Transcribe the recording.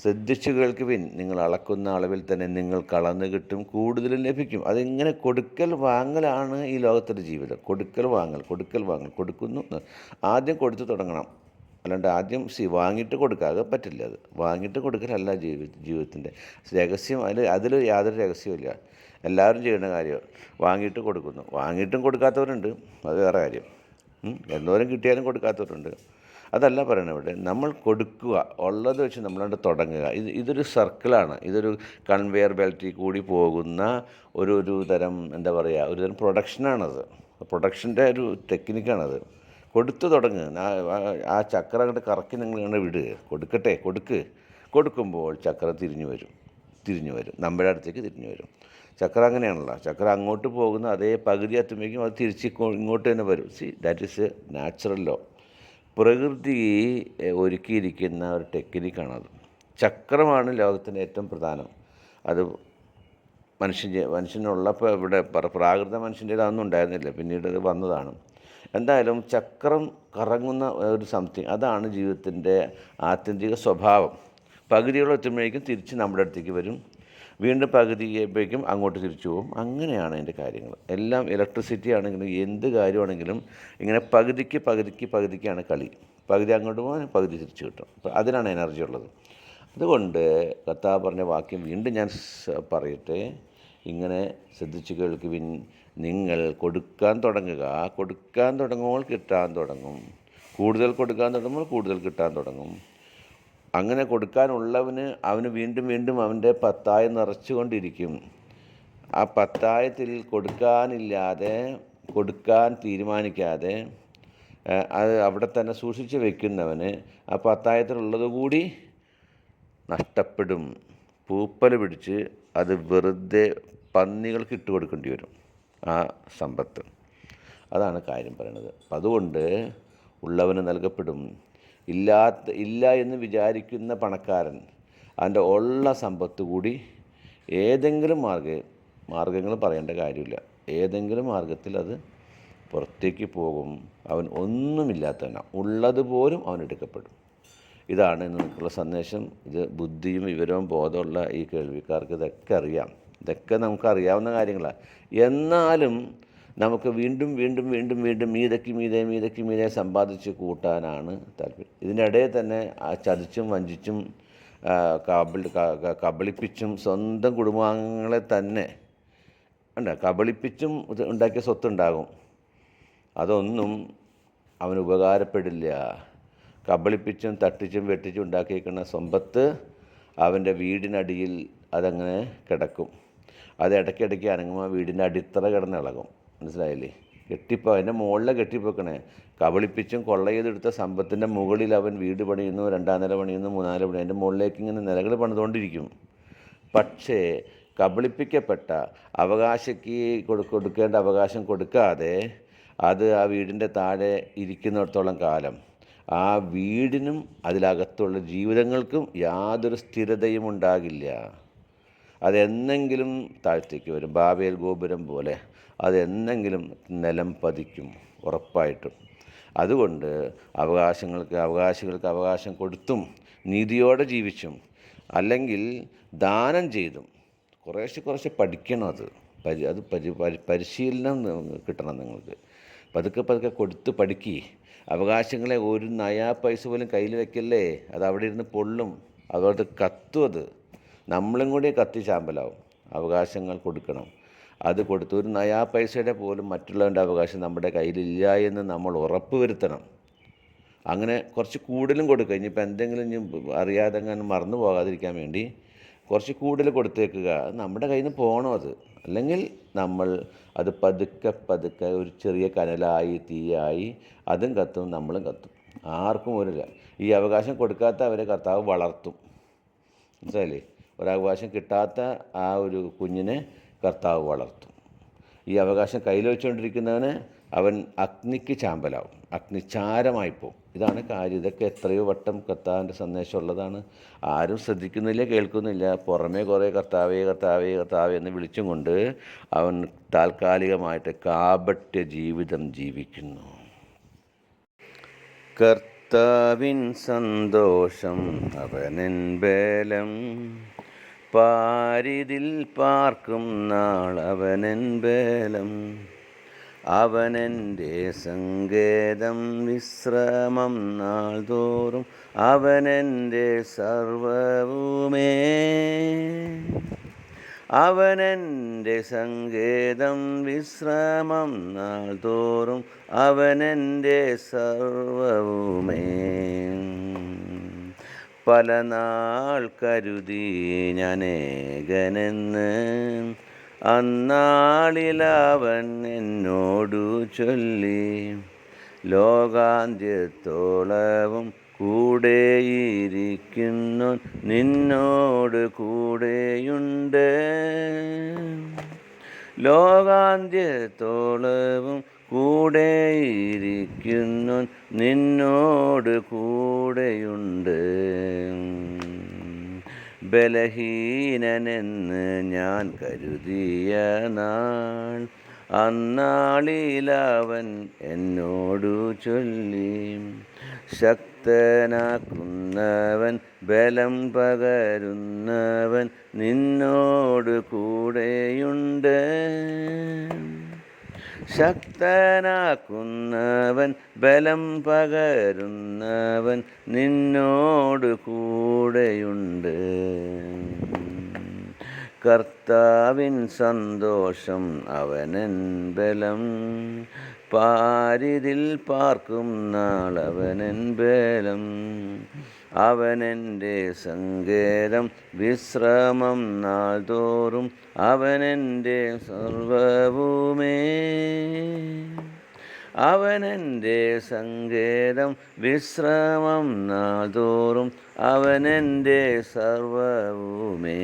ശ്രദ്ധിച്ചു കേൾക്കുവിൻ, നിങ്ങൾ അളക്കുന്ന അളവിൽ തന്നെ നിങ്ങൾക്ക് അളന്ന് കിട്ടും, കൂടുതലും ലഭിക്കും. അതിങ്ങനെ കൊടുക്കൽ വാങ്ങലാണ് ഈ ലോകത്തിൻ്റെ ജീവിതം. കൊടുക്കൽ വാങ്ങൽ, കൊടുക്കൽ വാങ്ങൽ, കൊടുക്കുന്നു. ആദ്യം കൊടുത്തു തുടങ്ങണം. അല്ലാണ്ട് ആദ്യം വാങ്ങിയിട്ട് കൊടുക്കുക, അത് പറ്റില്ല. അത് വാങ്ങിയിട്ട് കൊടുക്കലല്ല ജീവിതത്തിൻ്റെ രഹസ്യം. അതിൽ യാതൊരു രഹസ്യമില്ല. എല്ലാവരും ചെയ്യുന്ന കാര്യമാണ്. വാങ്ങിയിട്ട് കൊടുക്കുന്നു. വാങ്ങിയിട്ടും കൊടുക്കാത്തവരുണ്ട്, അത് വേറെ കാര്യം. എന്തോരം കിട്ടിയാലും കൊടുക്കാത്തവരുണ്ട്. അതല്ല പറയണത് ഇവിടെ. നമ്മൾ കൊടുക്കുക, ഉള്ളത് വെച്ച് നമ്മളോട് തുടങ്ങുക. ഇതൊരു സർക്കിളാണ്. ഇതൊരു കൺവെയർ ബെൽറ്റിൽ കൂടി പോകുന്ന ഒരു തരം എന്താ പറയുക, ഒരു തരം പ്രൊഡക്ഷനാണത്. പ്രൊഡക്ഷൻ്റെ ഒരു ടെക്നിക്കാണത്. കൊടുത്തു തുടങ്ങുക. ആ ചക്ര അങ്ങോട്ട് കറക്കി നിങ്ങൾ ഇങ്ങനെ വിടുക. കൊടുക്കുമ്പോൾ ചക്ര തിരിഞ്ഞു വരും, നമ്മുടെ അടുത്തേക്ക് തിരിഞ്ഞു വരും. ചക്ര അങ്ങനെയാണല്ലോ. ചക്ര അങ്ങോട്ട് പോകുന്ന അതേ പകുതി എത്തുമ്പോഴേക്കും അത് തിരിച്ച് ഇങ്ങോട്ട് തന്നെ വരും. That is A natural law. പ്രകൃതി ഒരുക്കിയിരിക്കുന്ന ഒരു ടെക്നിക്കാണത്. ചക്രമാണ് ലോകത്തിൻ്റെ ഏറ്റവും പ്രധാനം. അത് മനുഷ്യനുള്ളപ്പോൾ ഇവിടെ പ്രാകൃത മനുഷ്യൻ്റെ അതൊന്നും ഉണ്ടായിരുന്നില്ല, പിന്നീട് അത് വന്നതാണ്. എന്തായാലും ചക്രം കറങ്ങുന്ന ഒരു സംതിങ്, അതാണ് ജീവിതത്തിൻ്റെ ആത്യന്തിക സ്വഭാവം. പകുതിയോളം എത്തുമ്പോഴേക്കും തിരിച്ച് നമ്മുടെ അടുത്തേക്ക് വരും, വീണ്ടും പകുതിയേപ്പോഴേക്കും അങ്ങോട്ട് തിരിച്ചു പോകും. അങ്ങനെയാണ് അതിൻ്റെ കാര്യങ്ങൾ എല്ലാം. ഇലക്ട്രിസിറ്റി ആണെങ്കിലും എന്ത് കാര്യമാണെങ്കിലും ഇങ്ങനെ പകുതിക്കാണ് കളി. പകുതി അങ്ങോട്ട് പോകാൻ, പകുതി തിരിച്ചു കിട്ടും. അപ്പോൾ അതിനാണ് എനർജി ഉള്ളത്. അതുകൊണ്ട് കർത്താവ് പറഞ്ഞ വാക്യം വീണ്ടും ഞാൻ പറയട്ടെ, ഇങ്ങനെ ശ്രദ്ധിച്ചു കേൾക്കുവിൻ, നിങ്ങൾ കൊടുക്കാൻ തുടങ്ങുമ്പോൾ കിട്ടാൻ തുടങ്ങും. കൂടുതൽ കൊടുക്കാൻ തുടങ്ങുമ്പോൾ കൂടുതൽ കിട്ടാൻ തുടങ്ങും. അങ്ങനെ കൊടുക്കാനുള്ളവന് അവന് വീണ്ടും വീണ്ടും അവൻ്റെ പത്തായം നിറച്ചുകൊണ്ടിരിക്കും. ആ പത്തായത്തിൽ കൊടുക്കാൻ തീരുമാനിക്കാതെ അത് അവിടെ തന്നെ സൂക്ഷിച്ച് വയ്ക്കുന്നവന് ആ പത്തായത്തിലുള്ളത് കൂടി നഷ്ടപ്പെടും. പൂപ്പൽ പിടിച്ച് അത് വെറുതെ പന്നികൾക്ക് ഇട്ട് കൊടുക്കേണ്ടി വരും ആ സമ്പത്ത്. അതാണ് കാര്യം പറയണത്. അപ്പം അതുകൊണ്ട് ഉള്ളവന് നൽകപ്പെടും. ഇല്ല എന്ന് വിചാരിക്കുന്ന പണക്കാരൻ അവൻ്റെ ഉള്ള സമ്പത്ത് കൂടി ഏതെങ്കിലും മാർഗ്ഗങ്ങൾ പറയേണ്ട കാര്യമില്ല, ഏതെങ്കിലും മാർഗ്ഗത്തിൽ അത് പുറത്തേക്ക് പോകും. അവൻ ഒന്നുമില്ലാത്തവനാണ്, ഉള്ളതുപോലും അവനെടുക്കപ്പെടും. ഇതാണ് നിങ്ങൾക്കുള്ള സന്ദേശം. ഇത് ബുദ്ധിയും വിവരവും ബോധമുള്ള ഈ കേൾവിക്കാർക്ക് ഇതൊക്കെ നമുക്കറിയാവുന്ന കാര്യങ്ങളാണ്. എന്നാലും നമുക്ക് വീണ്ടും മീതയ്ക്ക് സമ്പാദിച്ച് കൂട്ടാനാണ് താല്പര്യം. ഇതിൻ്റെ ഇടയിൽ തന്നെ ചതിച്ചും വഞ്ചിച്ചും കബളിപ്പിച്ചും സ്വന്തം കുടുംബാംഗങ്ങളെ തന്നെ കബളിപ്പിച്ചും ഉണ്ടാക്കിയ സ്വത്തുണ്ടാകും. അതൊന്നും അവന് ഉപകാരപ്പെടില്ല. കബളിപ്പിച്ചും തട്ടിച്ചും വെട്ടിച്ചും ഉണ്ടാക്കിയിരിക്കുന്ന സമ്പത്ത് അവൻ്റെ വീടിനടിയിൽ അതങ്ങനെ കിടക്കും. അത് ഇടയ്ക്കിടയ്ക്ക് അനങ്ങുമ്പോൾ വീടിൻ്റെ അടിത്തറ കിടന്നിളകും. മനസ്സിലായില്ലേ? അതിൻ്റെ മുകളിലെ കെട്ടിപ്പോക്കണേ. കബളിപ്പിച്ചും കൊള്ള ചെയ്തെടുത്ത സമ്പത്തിൻ്റെ മുകളിൽ അവൻ വീട് പണിയുന്നു, 2ാം നില പണിയുന്നു, 3ാം നില പണിയുന്നു. അതിൻ്റെ മുകളിലേക്ക് ഇങ്ങനെ നിലകൾ പണിതുകൊണ്ടിരിക്കും. പക്ഷേ കബളിപ്പിക്കപ്പെട്ട അവകാശിക്ക് കൊടുക്കേണ്ട അവകാശം കൊടുക്കാതെ അത് ആ വീടിൻ്റെ താഴെ ഇരിക്കുന്നിടത്തോളം കാലം ആ വീടിനും അതിലകത്തുള്ള ജീവിതങ്ങൾക്കും യാതൊരു സ്ഥിരതയും ഉണ്ടാകില്ല. അതെന്നെങ്കിലും താഴത്തേക്ക് വരും. ബാബേൽ ഗോപുരം പോലെ അതെന്നെങ്കിലും നിലം പതിക്കും ഉറപ്പായിട്ടും. അതുകൊണ്ട് അവകാശികൾക്ക് അവകാശം കൊടുത്തും നീതിയോടെ ജീവിച്ചും അല്ലെങ്കിൽ ദാനം ചെയ്തും കുറേശ്ശെ പഠിക്കണം. അത് പരിശീലനം കിട്ടണം നിങ്ങൾക്ക്. പതുക്കെ കൊടുത്ത് പഠിക്കുക. അവകാശങ്ങളെ ഒരു നയാ പൈസ പോലും കയ്യിൽ വെക്കല്ലേ. അത് അവിടെ ഇരുന്ന് പൊള്ളും, അതുപോലെ കത്തും. അത് നമ്മളും കൂടി കത്തി ചാമ്പലാവും. അവകാശങ്ങൾ കൊടുക്കണം. അത് കൊടുത്ത് ഒരു നയാ പൈസയുടെ പോലും മറ്റുള്ളവൻ്റെ അവകാശം നമ്മുടെ കയ്യിലില്ല എന്ന് നമ്മൾ ഉറപ്പ് വരുത്തണം. അങ്ങനെ കുറച്ച് കൂടുതലും കൊടുക്കുക. ഇനിയിപ്പോൾ എന്തെങ്കിലും അറിയാതെ അങ്ങനെ മറന്നു പോകാതിരിക്കാൻ വേണ്ടി കുറച്ച് കൂടുതൽ കൊടുത്തേക്കുക. നമ്മുടെ കയ്യിൽ നിന്ന് പോകണം അത്. അല്ലെങ്കിൽ നമ്മൾ അത് പതുക്കെ ഒരു ചെറിയ കനലായി തീയായി അതും കത്തും, നമ്മളും കത്തും. ആർക്കും ഈ അവകാശം കൊടുക്കാത്ത അവരെ കർത്താവ് വളർത്തും. മനസ്സിലായില്ലേ? ഒരവകാശം കിട്ടാത്ത ആ ഒരു കുഞ്ഞിനെ കർത്താവ് വളർത്തും. ഈ അവകാശം കയ്യിൽ വെച്ചുകൊണ്ടിരിക്കുന്നവന് അവൻ അഗ്നിക്ക് ചാമ്പലാവും, അഗ്നിചാരമായിപ്പോവും. ഇതാണ് കാര്യം. ഇതൊക്കെ എത്രയോ വട്ടം കർത്താവിൻ്റെ സന്ദേശം ഉള്ളതാണ്. ആരും ശ്രദ്ധിക്കുന്നില്ല, കേൾക്കുന്നില്ല. പുറമേ കുറേ കർത്താവേ എന്ന് വിളിച്ചും കൊണ്ട് അവൻ താൽക്കാലികമായിട്ട് കാപട്യ ജീവിതം ജീവിക്കുന്നു. കർത്താവിൻ സന്തോഷം അവനൻ ബലം, പാരിതിൽ പാർക്കും നാൾ അവനൻ ബലം. അവനെൻ്റെ സങ്കേതം, വിശ്രമം നാൾ തോറും അവനെൻ്റെ സർവവുമേ. അവനെൻ്റെ സങ്കേതം, വിശ്രമം നാൾ തോറും അവനെൻ്റെ സർവവുമേ. പല നാൾ കരുതി ഞാനേകനെന്ന്, അന്നാളിലവൻ എന്നോടു ചൊല്ലി. ലോകാന്ത്യത്തോളവും കൂടെയിരിക്കുന്നു, നിന്നോട് കൂടെയുണ്ട്. ലോകാന്ത്യത്തോളവും കൂടെയിരിക്കുന്നു, നിന്നോട് കൂടെയുണ്ട്. ബലഹീനനെന്ന് ഞാൻ കരുതിയ നാൾ, അന്നാളിലവൻ എന്നോടു ചൊല്ലി. ശക്തനാക്കുന്നവൻ, ബലം പകരുന്നവൻ, നിന്നോട് കൂടെയുണ്ട്. ശക്തനാക്കുന്നവൻ, ബലം പകരുന്നവൻ, നിന്നോട് കൂടെയുണ്ട്. കർത്താവിൻ സന്തോഷം അവനൻ ബലം, പാരിതിൽ പാർക്കും നാൾ അവനൻ ബലം. അവനെൻ്റെ സങ്കേതം, വിശ്രമം നാൾ തോറും അവനെൻ്റെ സർവവുമേ. അവനെൻ്റെ സങ്കേതം, വിശ്രമം നാൾ തോറും അവനെൻ്റെ സർവവുമേ.